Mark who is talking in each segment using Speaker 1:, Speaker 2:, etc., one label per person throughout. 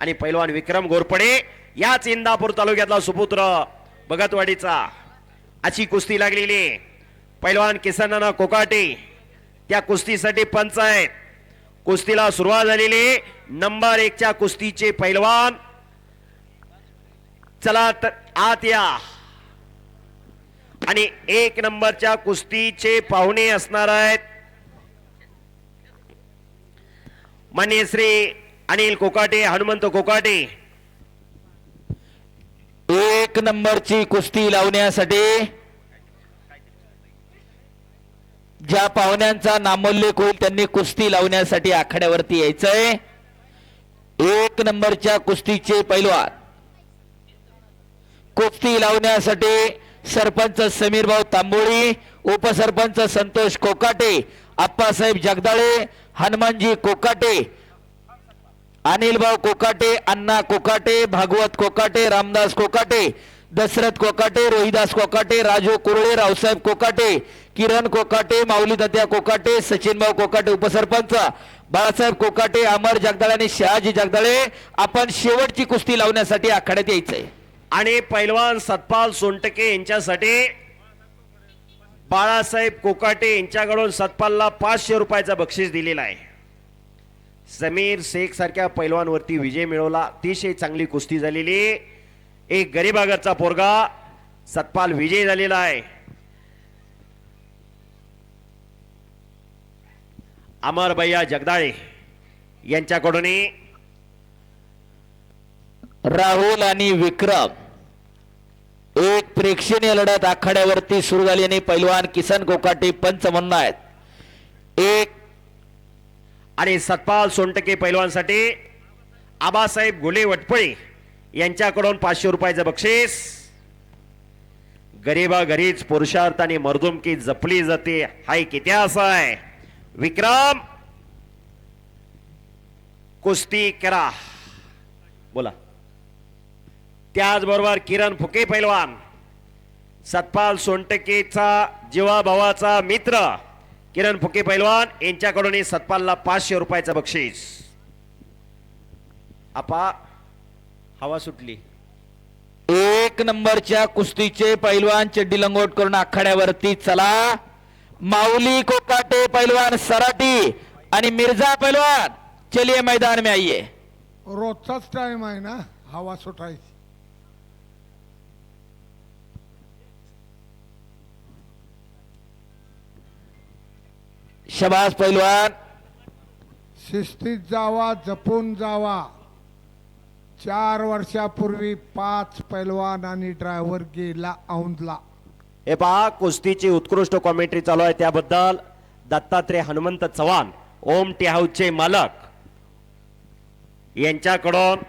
Speaker 1: आणि पैलवान विक्रम घोरपडे याच इंदापूर तालुक्यातला सुपुत्र भगतवाडीचा अशी कुस्ती लागलेली पैलवान किसनना कोकाटे त्या कुस्तीसाठी पंच आहेत कुस्तीला सुरुवात झालेली नंबर 1 च्या कुस्तीचे पैलवान चला तर आत या आणि 1 नंबरच्या कुस्तीचे पाहुणे असणार आहेत माननीय श्री अनिल कोकाटे हनुमंत कोकाटे
Speaker 2: 1 नंबरची कुस्ती लावण्यासाठी ज्या पाहुण्यांचा नामोल्लेख होईल त्यांनी कुस्ती लावण्यासाठी आखाड्यावरती यायचंय 1 नंबरच्या कुस्तीचे पैलवान कुस्ती लावण्यासाठी सरपंच समीर भाऊ तांबोळी उपसरपंच संतोष कोकाटे आप्पासाहेब जगदाळे हनुमानजी कोकाटे अनिल भाऊ कोकाटे अण्णा कोकाटे भागवत कोकाटे रामदास कोकाटे दशरथ कोकाटे रोहिदास कोकाटे राजू कुरळे रावसाहेब कोकाटे किरण कोकाटे माऊली दत्या कोकाटे सचिन भाऊ कोकाटे उपसरपंच बाळासाहेब कोकाटे अमर जगदाळे आणि शहाजी जगदाळे आपण शेवटची कुस्ती लावण्यासाठी आखाड्यात यायचंय
Speaker 1: आणि पैलवान सतपाल सोनटके यांच्यासाठी बाळासाहेब कोकाटे यांच्याकडून सतपालला 500 रुपयाचा बक्षीस दिलेला आहे समीर शेख सारख्या पैलवानवरती विजय मिळवला अतिशय चांगली कुस्ती झालेली एक गरीबागरचा पोरगा सतपाल विजय झालेला आहे अमर भैया जगदाळे यांच्याकडून
Speaker 2: राहुल आणि विक्रम एक प्रेक्षणीय लढत आखाड्यावरती सुरू झाली आणि पैलवान किसन कोकाटे पंच म्हणून आहेत एक
Speaker 1: आणि सतपाल सोनटके पैलवानसाठी आबासाहेब गोले वटपळे यांच्याकडून 500 रुपयाचं बक्षीस गरीबा घरीच पुरुषार्थ आणि मर्दुमकी जपली जाते हा एक इतिहास आहे विक्रम कुस्ती करा बोला त्याचबरोबर किरण फुके पैलवान सतपाल सोनटकेचा जीवा भावाचा मित्र किरण फुके पैलवान यांच्याकडून सतपालला 500 रुपयाचं बक्षीस आपा हवा सुटली
Speaker 2: 1 नंबरच्या कुस्तीचे पैलवान चड्डी लंगोट करून आखाड्यावरती चला माऊली कोकाटे पैलवान सराटी आणि मिर्झा पैलवान चलिए मैदान में आइए
Speaker 3: रोजचाच टाइम आहे ना हवा सुटायची
Speaker 2: शबाज पैलवान
Speaker 3: शिस्तीत जावा जपून जावा 4 वर्षापूर्वी 5 पैलवान आणि ड्रायव्हर गेला औंधला
Speaker 1: हे पहा कुस्तीची उत्कृष्ट कॉमेंट्री चालू आहे त्याबद्दल दत्तात्रय हनुमंत चव्हाण ओम टी हाऊसचे मालक यांच्याकडून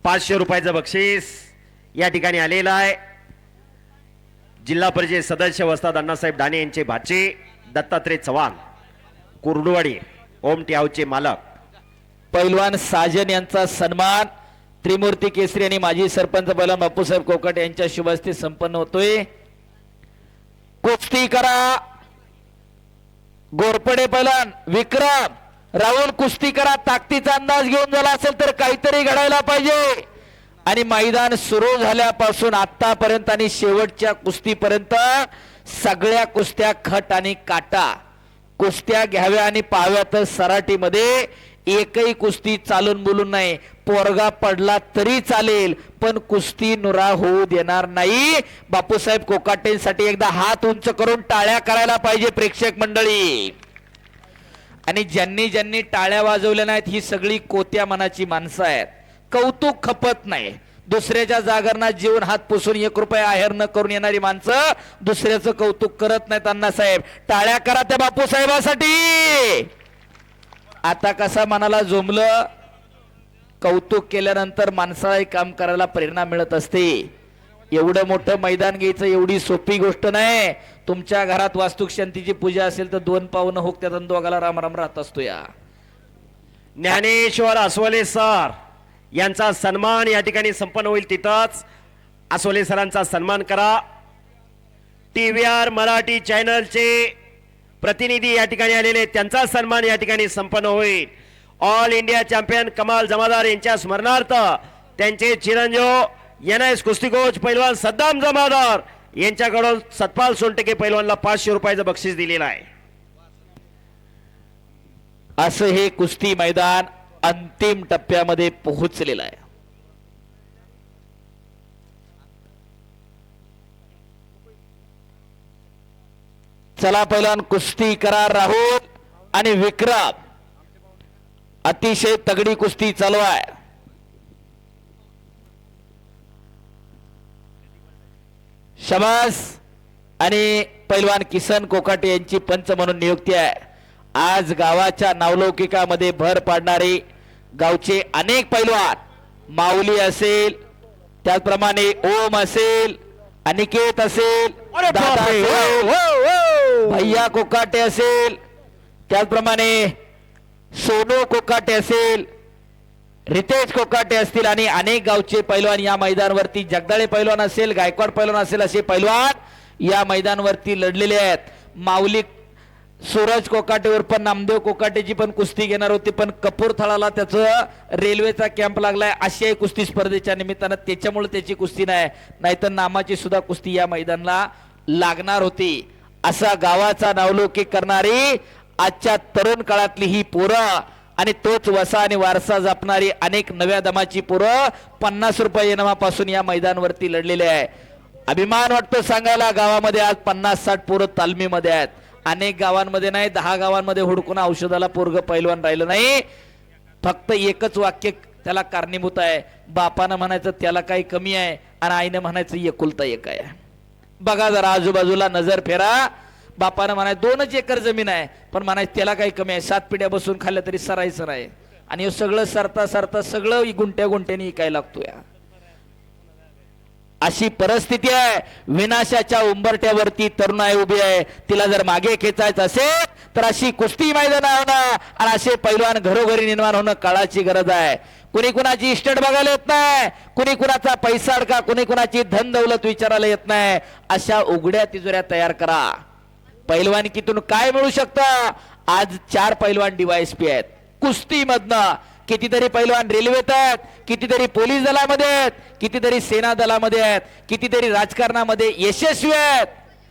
Speaker 1: 500 रुपयाचं बक्षीस या ठिकाणी आलेलं आहे जिल्हा परिषद सदस्य वस्ताद अण्णासाहेब दाणे यांचे भाचे दत्तात्रय चव्हाण कुर्डुवाडी ओम टी हाऊसचे मालक
Speaker 2: पैलवान साजन यांचा सन्मान त्रिमूर्ती केसरी आणि माजी सरपंच पैलवान बापूसाहेब कोकाटे यांच्या शुभ हस्ते संपन्न होतोय कुस्ती करा गोरपडे पैलवान विक्रम राहुल कुस्ती करा ताकदीचा अंदाज घेऊन झाला असेल तर काहीतरी घडायला पाहिजे आणि मैदान सुरू झाल्यापासून आतापर्यंत आणि शेवटच्या कुस्तीपर्यंत सगळ्या कुस्त्या खट आणि काटा कुस्त्या घ्याव्या आणि पाहाव्या सराटीमध्ये एकही कुस्ती चालून बोलून नाही पोरगा पडला तरी चालेल पण कुस्ती नुरा होऊ देणार नाही बापूसाहेब कोकाटेंसाठी एकदा हात उंच करून टाळ्या करायला पाहिजे प्रेक्षक मंडळी आणि ज्यांनी ज्यांनी टाळ्या वाजवल्या नाहीत ही सगळी कोत्या मनाची माणसं आहेत कौतुक खपत नाही दुसऱ्याच्या जागरणात जीवन हात पुसून 1 रुपया आहेर न करून येणारी माणसं दुसऱ्याचं कौतुक करत नाहीत अण्णासाहेब टाळ्या करा त्या बापूसाहेबासाठी आता कसा मनाला जोमलं कौतुक केल्यानंतर माणसाला काम करायला प्रेरणा मिळत असते एवढं मोठं मैदान घ्यायचं एवढी सोपी गोष्ट नाही तुमच्या घरात वास्तुक शांतीची पूजा असेल तर 2 पावनं होक त्यात दोघाला राम राम राहत असतो या
Speaker 1: ज्ञानेश्वर अस्वले सर यांचा सन्मान या ठिकाणी संपन्न होईल तिथंच अस्वले सरांचा सन्मान करा TVR मराठी चॅनलचे प्रतिनिधी या ठिकाणी आलेले त्यांचा सन्मान या ठिकाणी संपन्न होईल ऑल इंडिया चॅम्पियन कमाल जमादार यांच्या स्मरणार्थ त्यांचे चिरंजीव NS कुस्ती कोच पैलवान सद्दाम जमादार यांच्याकडून सतपाल सोनटके पैलवानला 500 रुपयाचं बक्षीस दिलेलं आहे.
Speaker 2: असं हे कुस्ती मैदान अंतिम टप्प्यामध्ये पोहोचलेलं आहे. चला पैलवान कुस्ती करा. राहुल आणि विक्रम अतिशय तगडी कुस्ती चालू आहे. शबास. आणि पैलवान किसन कोकाटे यांची पंच म्हणून नियुक्ती आहे. आज गावाच्या नावलौकिकामध्ये भर पाडणारे गावचे अनेक पैलवान, माऊली असेल, त्याचप्रमाणे ओम असेल, अनिकेत असेल, दादा असेल, भैया कोकाटे असेल, त्याचप्रमाणे सोनू कोकाटे असेल, रितेश कोकाटे असतील आणि अनेक गावचे पैलवान या मैदानावरती, जगदाळे पैलवान असेल, गायकवाड पैलवान असेल, असे पैलवान या मैदानावरती लढलेले आहेत. माऊली सूरज कोकाटेवर पण नामदेव कोकाटेची पण कुस्ती घेणार होती, पण कपूरथळाला त्याचं रेल्वेचा कॅम्प लागलाय आशियाई कुस्ती स्पर्धेच्या निमित्तानं, त्याच्यामुळे त्याची कुस्ती नाहीतर नामाची सुद्धा कुस्ती या मैदानाला लागणार होती. असा गावाचा नावलौकिक करणारी आजच्या तरुण काळातली ही पोरं आणि तोच वसा आणि वारसा जपणारी अनेक नव्या दमाची पोरं 50 रुपये इनामापासून या मैदानावरती लढलेले आहे. अभिमान वाटतो सांगायला, गावामध्ये आज 50-60 पोरं तालमीमध्ये आहेत. अनेक गावांमध्ये नाही, 10 गावांमध्ये हुडकून औषधाला पोरग पैलवान राहिलं नाही. फक्त एकच वाक्य त्याला कारणीभूत आहे, बापानं म्हणायचं त्याला काही कमी आहे आणि आईनं म्हणायचं एकुलता एक आहे. बघा जरा आजूबाजूला नजर फेरा. बापानं म्हणायचं 2च एकर जमीन आहे, पण म्हणायचं त्याला काही कमी आहे, 7 पिढ्या बसून खाल्ल्या तरी सरायचं आहे. आणि हे सगळं सरता सरता सगळं गुंट्या गुंट्याने काय लागतोय. अशी परिस्थिती आहे. विनाशाच्या उंबरट्यावरती तरुणाई उभी आहे. तिला जर मागे खेचायचं असेल तर अशी कुस्ती मैदान होणं आणि असे पैलवान घरोघरी निर्माण होणं काळाची गरज आहे. कुणी कुणाची इस्टेट बघायला येत नाही, कुणी कुणाचा पैसा अडका, कुणी कुणाची धन दौलत विचारायला येत नाही. अशा उघड्या तिजोऱ्या तयार करा. पैलवानकीतून काय मिळू शकतं? आज 4 पैलवान DYSP आहेत कुस्ती मधनं. कितीतरी पैलवान रेल्वेत आहेत, कितीतरी पोलीस दलामध्ये आहेत, कितीतरी सेना दलामध्ये आहेत, कितीतरी राजकारणामध्ये यशस्वी आहेत,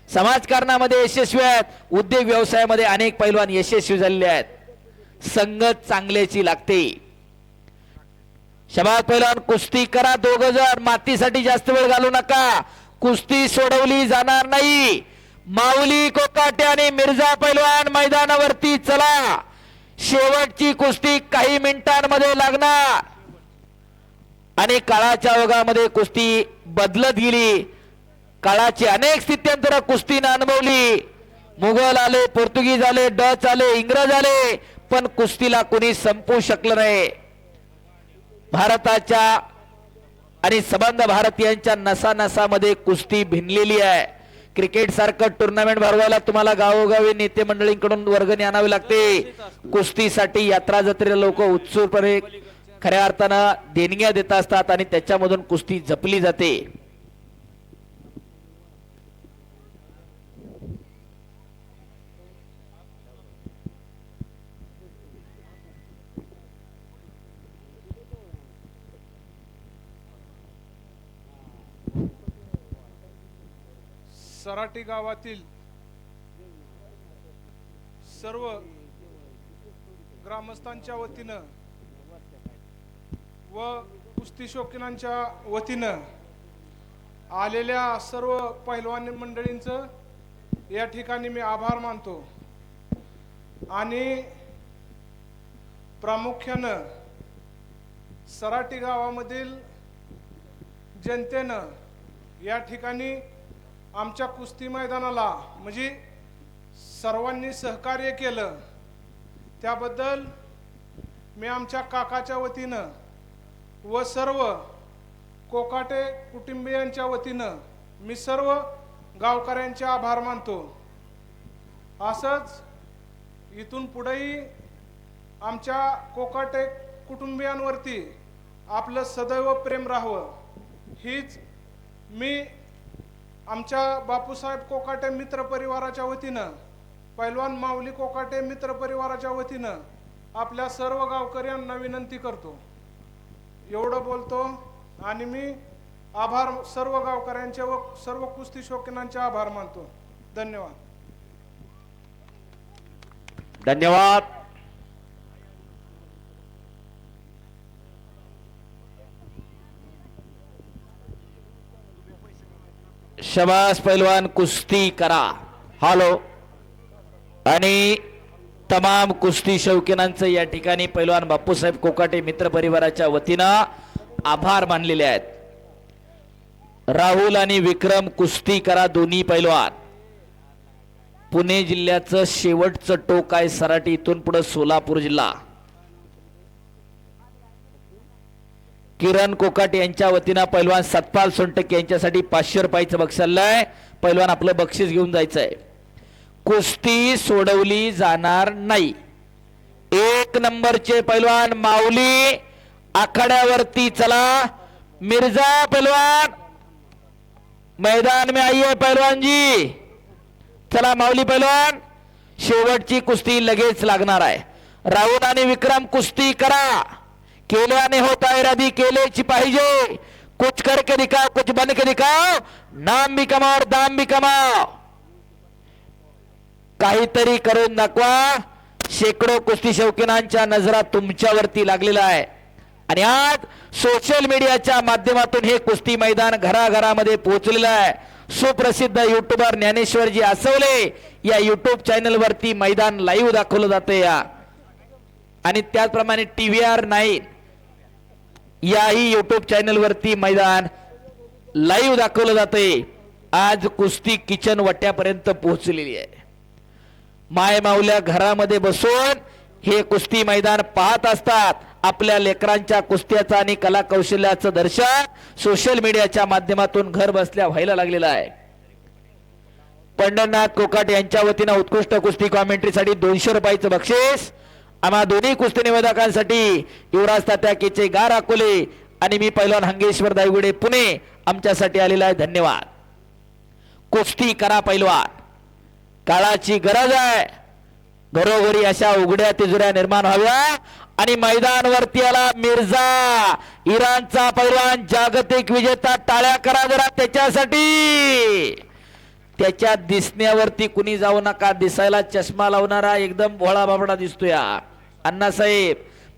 Speaker 2: समाजकारणामध्ये यशस्वी आहेत, उद्योग व्यवसायामध्ये अनेक पैलवान यशस्वी झालेले आहेत. संगत चांगल्याची लागते. शबाद पैलवान कुस्ती करा. 2 जण मातीसाठी जास्त वेळ घालू नका. कुस्ती सोडवली जाणार नाही. माऊली कोकाटे आणि मिर्झा पैलवान मैदानावरती चला. शेवटची कुस्ती काही मिनिटांमध्ये लागणार आणि काळाच्या ओघामध्ये कुस्ती बदलत गेली. काळाची अनेक स्थित्यंतर कुस्तीने अनुभवली. मुघल आले, पोर्तुगीज आले, डच आले, इंग्रज आले, पण कुस्तीला कोणी संपवू शकलं नाही. भारताच्या आणि संबंध भारतीयांच्या नसानसामध्ये कुस्ती भिनलेली आहे. क्रिकेट सारखं टुर्नामेंट भरवायला तुम्हाला गावोगावी नेते मंडळींकडून वर्गणी आणावी लागते. कुस्तीसाठी यात्रा जत्रेला लोक उत्सुकपणे खऱ्या अर्थानं देणग्या देत असतात आणि त्याच्यामधून कुस्ती जपली जाते.
Speaker 4: सराटी गावातील सर्व ग्रामस्थांच्या वतीनं व कुस्ती शौकीनांच्या वतीनं आलेल्या सर्व पैलवान मंडळींचं या ठिकाणी मी आभार मानतो. आणि प्रामुख्यानं सराटी गावामधील जनतेनं या ठिकाणी आमच्या कुस्ती मैदानाला म्हणजे सर्वांनी सहकार्य केलं, त्याबद्दल मी आमच्या काकाच्या वतीनं व सर्व कोकाटे कुटुंबियांच्या वतीनं मी सर्व गावकऱ्यांचे आभार मानतो. असंच इथून पुढेही आमच्या कोकाटे कुटुंबियांवरती आपलं सदैव प्रेम राहावं हीच मी आमच्या बापूसाहेब कोकाटे मित्र परिवाराच्या वतीनं, पैलवान माऊली कोकाटे मित्र परिवाराच्या वतीनं आपल्या सर्व गावकऱ्यांना विनंती करतो. एवढं बोलतो आणि मी आभार सर्व गावकऱ्यांचे व सर्व कुस्ती शौकीनांचे आभार मानतो. धन्यवाद.
Speaker 1: धन्यवाद.
Speaker 2: शबास पैलवान, कुस्ती करा. हॅलो. आणि तमाम कुस्ती शौकीनांचं या ठिकाणी पैलवान बापूसाहेब कोकाटे मित्र परिवाराच्या वतीनं आभार मानलेले आहेत. राहुल आणि विक्रम कुस्ती करा दोन्ही पैलवान. पुणे जिल्ह्याचं शेवटचं टोक आहे सराटी, इथून पुढे सोलापूर जिल्हा. किरण कोकाटे यांच्या वतीनं पैलवान सतपाल सोनटके यांच्यासाठी 500 रुपयाचं बक्षीस आलंय. पैलवान आपलं बक्षीस घेऊन जायचंय. कुस्ती सोडवली जाणार नाही. 1 नंबरचे पैलवान माऊली आखाड्यावरती. चला मिर्जा पैलवान मैदान में आइए पहलवान जी. चला माऊली पैलवान, शेवटची कुस्ती लगेच लागणार आहे. राहुल आणि विक्रम कुस्ती करा. केल्याने होता है राधी, केलेची पाहिजे. कुछ करके दिखाओ, कुछ बन के दिखाओ. नाम भी कमाओ और दाम भी कमाओ. काहीतरी करून दाखवा. शेकडो कुस्ती शौकीनांच्या नजरा तुमच्यावरती लागलेला आहे. आणि आज सोशल मीडियाच्या माध्यमातून हे कुस्ती मैदान घराघरामध्ये पोहोचलेलं आहे. सुप्रसिद्ध युट्यूबर ज्ञानेश्वरजी आसवले या युट्यूब चॅनल वरती मैदान लाईव्ह दाखवलं जाते या. आणि त्याचप्रमाणे TVR9 याही युट्यूब चॅनल वरती मैदान लाईव्ह दाखवलं जाते. आज कुस्ती किचन वट्यापर्यंत पोहोचलेली आहे. माय माऊल्या घरामध्ये बसून हे कुस्ती मैदान पाहत असतात. आपल्या लेकरांच्या कुस्त्याचं आणि कला कौशल्याचं दर्शन सोशल मीडियाच्या माध्यमातून घर बसल्या व्हायला लागलेलं आहे. पंढरनाथ कोकाटे यांच्या वतीनं उत्कृष्ट कुस्ती कॉमेंट्रीसाठी 200 रुपयाचं बक्षीस. आम्हा दोन्ही कुस्ती निवेदकांसाठी युवराज तात्या केचे गार अकोले आणि मी पैलवान हंगेश्वर दायगुडे पुणे आमच्यासाठी आलेला आहे. धन्यवाद. कुस्ती करा पैलवान, काळाची गरज आहे. घरोघरी अशा उघड्या तिजोऱ्या निर्माण व्हाव्या. आणि मैदानवरती आला मिर्झा, इराणचा पैलवान, जागतिक विजेता. टाळ्या करा जरा त्याच्यासाठी. त्याच्या दिसण्यावरती कुणी जाऊ नका. दिसायला चष्मा लावणारा एकदम भोळा बाबडा दिसतोय अण्णासाहेब,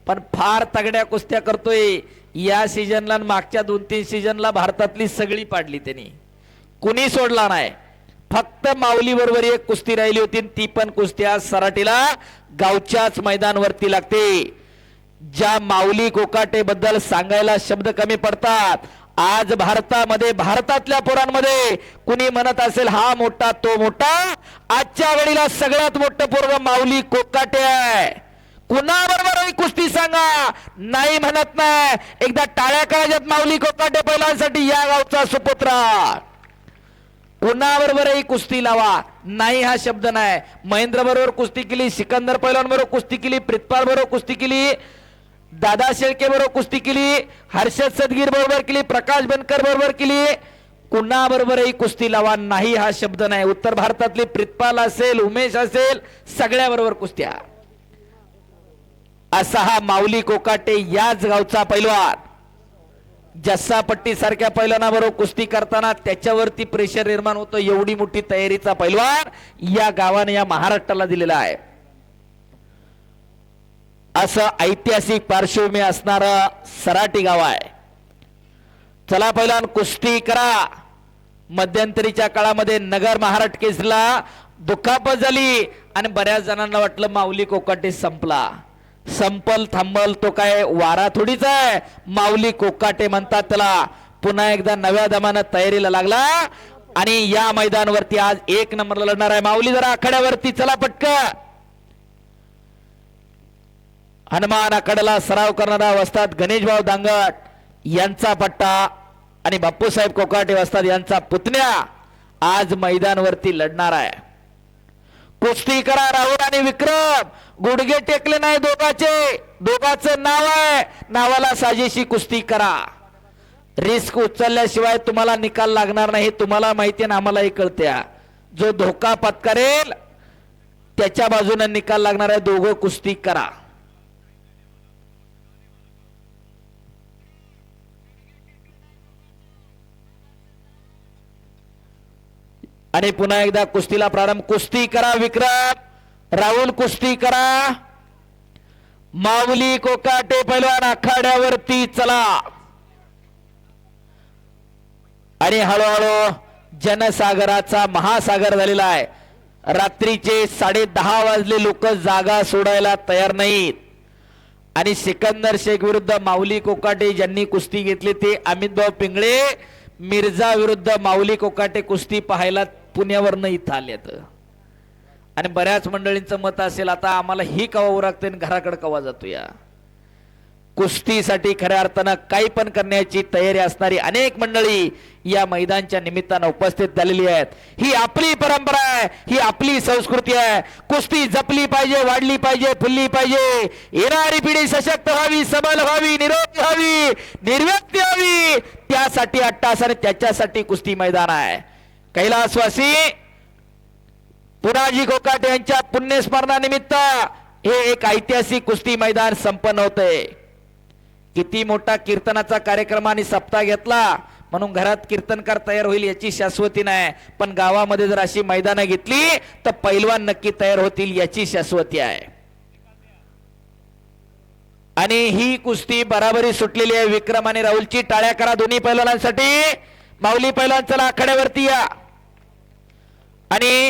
Speaker 2: पण फार तगड्या कुस्त्या करतोय. या सीजनला मागच्या 2-3 सीजनला भारतातली सगळी पाडली त्यांनी, कुणी सोडला नाही. फक्त माऊली बरोबर एक कुस्ती राहिली होती, ती पण कुस्ती आज सराटीला गावच्याच मैदानवरती लागते. ज्या माऊली कोकाटे बद्दल सांगायला शब्द कमी पडतात. आज भारतामध्ये, भारतातल्या पोरांमध्ये कुणी म्हणत असेल हा मोठा तो मोठा, आजच्या घडीला सगळ्यात मोठं पोरग माऊली कोकाटे आहे. कुणाबरोबर कुस्ती सांगा, नाही म्हणत नाही. एकदा टाळ्या करायच्यात माऊली कोकाटे पैलवानसाठी, या गावचा सुपुत्रा. कुणाबरोबरही कुस्ती लावा, नाही हा शब्द नाही. महेंद्र बरोबर कुस्ती केली, सिकंदर पैलवान बरोबर कुस्ती केली, प्रितपाल बरोबर कुस्ती केली, दादा शेळके बरोबर कुस्ती केली, हर्षद सदगीर बरोबर केली, प्रकाश बनकर बरोबर केली. कुणाबरोबरही कुस्ती लावा, नाही हा शब्द नाही. उत्तर भारतातली प्रितपाल असेल, उमेश असेल, सगळ्या बरोबर कुस्त्या. असा हा माऊली कोकाटे याच गावचा पैलवान. जस्सा पट्टी सारख्या पैलवानाबरोबर कुस्ती करताना त्याच्यावरती प्रेशर निर्माण होतं. एवढी मोठी तयारीचा पैलवान या गावाने या महाराष्ट्राला दिलेला आहे. असं ऐतिहासिक पार्श्वभूमी असणार सराटी गाव आहे. चला पैलवान कुस्ती करा. मध्यंतरीच्या काळामध्ये नगर महाराष्ट्र केसला दुखापत झाली आणि बऱ्याच जणांना वाटलं माऊली कोकाटे संपला. संपल थांबल तो काय वारा थोडीच आहे. माऊली कोकाटे म्हणतात त्याला. पुन्हा एकदा नव्या दमानं तयारीला लागला आणि या मैदानावरती आज 1 नंबरला लढणार आहे माऊली. जरा आखाड्यावरती चला पटकन. हनुमान आखाड्याला सराव करणारा वस्ताद गणेशभाऊ दांगट यांचा पट्टा आणि बापूसाहेब कोकाटे वस्ताद यांचा पुतण्या आज मैदानावरती लढणार आहे. कुस्ती करा राहुल आणि विक्रम. गुडघे टेकले नाही दोघाचे, दोघाचं नाव आहे. नावाला साजेशी कुस्ती करा. रिस्क उचलल्याशिवाय तुम्हाला निकाल लागणार नाही, तुम्हाला माहिती आहे ना, आम्हालाही कळते. जो धोका पत्करेल त्याच्या बाजूने निकाल लागणार आहे. दोघं कुस्ती करा. आणि पुन्हा एकदा कुस्तीला प्रारंभ. कुस्ती करा विक्रम राहुल, कुस्ती करा. माऊली कोकाटे पैलवान आखाड्यावरती चला. आणि हळूहळू जनसागराचा महासागर झालेला आहे. रात्रीचे 10:30 वाजले, लोक जागा सोडायला तयार नाहीत. आणि सिकंदर शेख विरुद्ध माऊली कोकाटे ज्यांनी कुस्ती घेतली ते अमितभाऊ पिंगळे मिर्झा विरुद्ध माऊली कोकाटे कुस्ती पाहायला पुण्यावरनं इथं आलेत. आणि बऱ्याच मंडळींचं मत असेल आता आम्हाला ही कवा उरकते आणि घराकडे कवा जातो. या कुस्तीसाठी खऱ्या अर्थानं काही पण करण्याची तयारी असणारी अनेक मंडळी या मैदानच्या निमित्तानं उपस्थित झालेली आहेत. ही आपली परंपरा आहे, ही आपली संस्कृती आहे. कुस्ती जपली पाहिजे, वाढली पाहिजे, फुलली पाहिजे. येणारी पिढी सशक्त व्हावी, सबल व्हावी, निरोगी व्हावी, निर्व्यक्ती व्हावी, त्यासाठी अट्टास आणि त्याच्यासाठी कुस्ती मैदान आहे. कैलासवासी पुनाजी कोकाटे यांच्या पुण्यस्मरणानिमित्त हे एक ऐतिहासिक कुस्ती मैदान संपन्न होते. किती मोठा कीर्तनाचा कार्यक्रम आणि सप्ताह घेतला म्हणून घरात कीर्तनकार तयार होईल याची शाश्वती नाही, पण गावामध्ये जर अशी मैदानं घेतली तर पैलवान नक्की तयार होतील याची शाश्वती आहे. आणि ही कुस्ती बराबरी सुटलेली आहे. विक्रम आणि राहुलची टाळ्या करा दोन्ही पैलवानांसाठी. माऊली पैलवान चला आखाड्यावरती या. आणि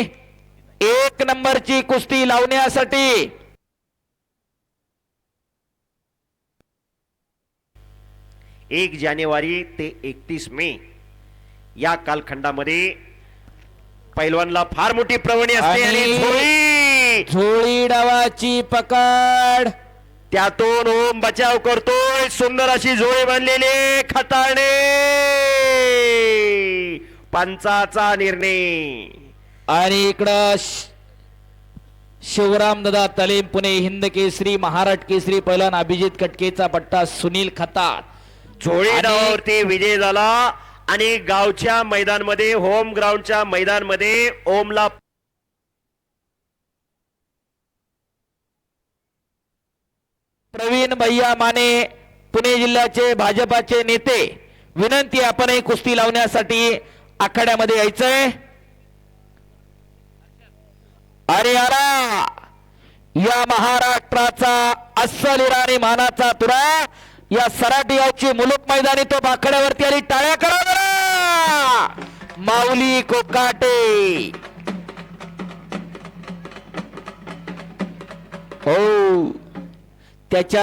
Speaker 2: 1 नंबरची कुस्ती लावण्यासाठी
Speaker 1: 1 जानेवारी ते 31 मे या कालखंडामध्ये पैलवानला फार मोठी प्रवणी असते. आणि
Speaker 2: झोळी डावाची पकड,
Speaker 1: त्यातून ओम बचाव करतोय. सुंदर अशी झोळी बांधलेली खताने पंचाचा निर्णय.
Speaker 2: आणि इकडं शिवराम दादा तलेम पुणे हिंद केसरी महाराष्ट्र केसरी पैलवान अभिजित कटकेचा पट्टा सुनील खताळ.
Speaker 1: झोळी डावावरती विजय झाला. आणि गावच्या मैदानमध्ये होम ग्राउंडच्या मैदानमध्ये ओमला
Speaker 2: प्रवीण भैया माने पुणे जिल्ह्याचे भाजपाचे नेते, विनंती आपणही कुस्ती लावण्यासाठी आखाड्यामध्ये यायचंय. अरे यारा या महाराष्ट्राचा अस्सल इराणी मानाचा तुरा या सराटी गावची मुलुक मैदानी तो आखाड्यावरती आली. टाळ्या करा जरा. माऊली कोकाटे हो त्याच्या